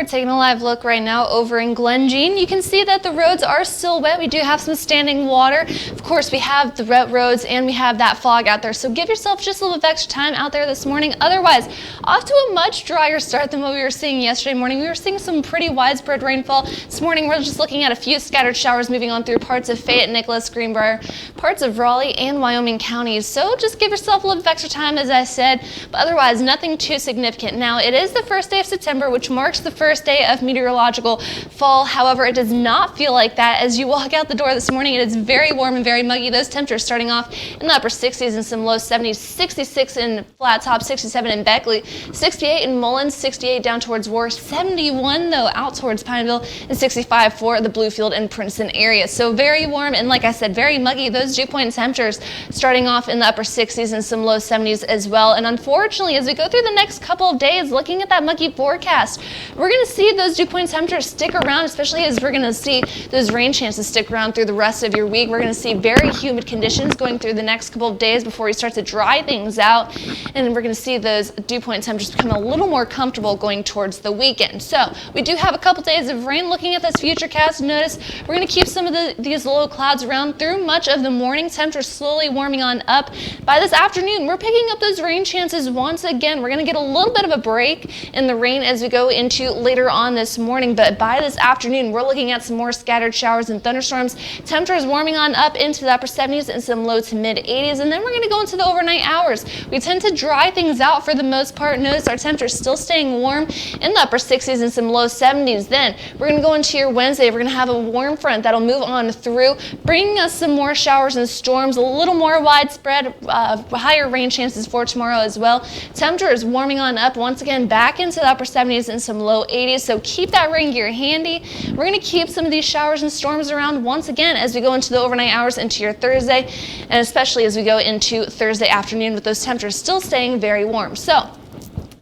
We're taking a live look right now over in Glenjean. You can see that the roads are still wet. We do have some standing water. Of course, we have the wet roads and we have that fog out there. So give yourself just a little bit of extra time out there this morning. Otherwise, off to a much drier start than what we were seeing yesterday morning. We were seeing some pretty widespread rainfall. This morning, we're just looking at a few scattered showers moving on through parts of Fayette, Nicholas, Greenbrier, parts of Raleigh, and Wyoming counties. So just give yourself a little bit of extra time, as I said, but otherwise, nothing too significant. Now, it is the first day of September, which marks the first day of meteorological fall. However, it does not feel like that. As you walk out the door this morning, it is very warm and very muggy. Those temperatures starting off in the upper 60s and some low 70s, 66 in Flat Top, 67 in Beckley, 68 in Mullins, 68 down towards War, 71 though out towards Pineville, and 65 for the Bluefield and Princeton area. So very warm and, like I said, very muggy. Those dew point temperatures starting off in the upper 60s and some low 70s as well. And unfortunately, as we go through the next couple of days, looking at that muggy forecast, we're going to see those dew point temperatures stick around, especially as we're going to see those rain chances stick around through the rest of your week. We're going to see very humid conditions going through the next couple of days before we start to dry things out, and we're going to see those dew point temperatures become a little more comfortable going towards the weekend. So we do have a couple days of rain. Looking at this futurecast, notice we're going to keep some of these low clouds around through much of the morning. Temperatures slowly warming on up. By this afternoon, we're picking up those rain chances once again. We're going to get a little bit of a break in the rain as we go into later on this morning, but by this afternoon, we're looking at some more scattered showers and thunderstorms. Temperatures warming on up into the upper 70s and some low to mid 80s, and then we're going to go into the overnight hours. We tend to dry things out for the most part. Notice our temperatures still staying warm in the upper 60s and some low 70s. Then we're going to go into your Wednesday. We're going to have a warm front that'll move on through, bringing us some more showers and storms, a little more widespread, higher rain chances for tomorrow as well. Temperatures warming on up once again back into the upper 70s and some low 80s, so keep that rain gear handy. We're going to keep some of these showers and storms around once again as we go into the overnight hours into your Thursday, and especially as we go into Thursday afternoon with those temperatures still staying very warm. So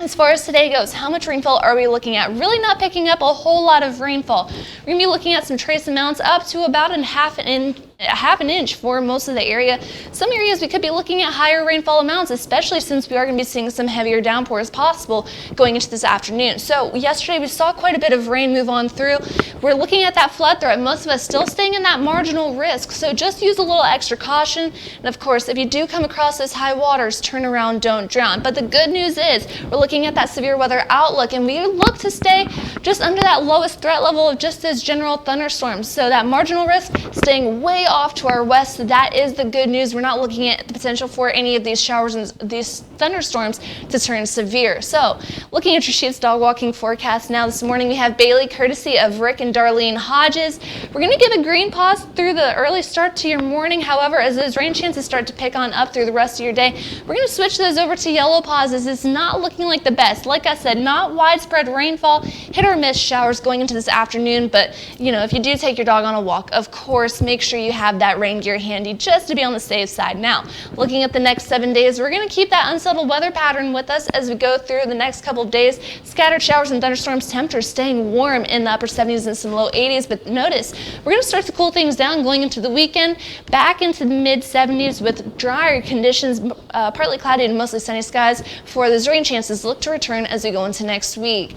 as far as today goes, how much rainfall are we looking at? Really not picking up a whole lot of rainfall. We're going to be looking at some trace amounts up to about a half an inch for most of the area. Some areas we could be looking at higher rainfall amounts, especially since we are going to be seeing some heavier downpours possible going into this afternoon. So yesterday we saw quite a bit of rain move on through. We're looking at that flood threat, most of us still staying in that marginal risk. So just use a little extra caution. And of course, if you do come across those high waters, turn around, don't drown. But the good news is we're looking at that severe weather outlook, and we look to stay just under that lowest threat level of just those general thunderstorms. So that marginal risk staying way off to our west. So that is the good news. We're not looking at the potential for any of these showers and these thunderstorms to turn severe. So looking at your Sheets dog walking forecast now this morning, we have Bailey courtesy of Rick and Darlene Hodges. We're going to give a green pause through the early start to your morning. However, as those rain chances start to pick on up through the rest of your day, we're going to switch those over to yellow pauses. It's not looking like the best. Like I said, not widespread rainfall, hit or miss showers going into this afternoon, but if you do take your dog on a walk, of course, make sure you have that rain gear handy just to be on the safe side. Now, looking at the next 7 days, we're going to keep that unsettled weather pattern with us as we go through the next couple of days. Scattered showers and thunderstorms, temperatures staying warm in the upper 70s and some low 80s, but notice we're going to start to cool things down going into the weekend, back into the mid 70s with drier conditions, partly cloudy and mostly sunny skies for those rain chances look to return as we go into next week.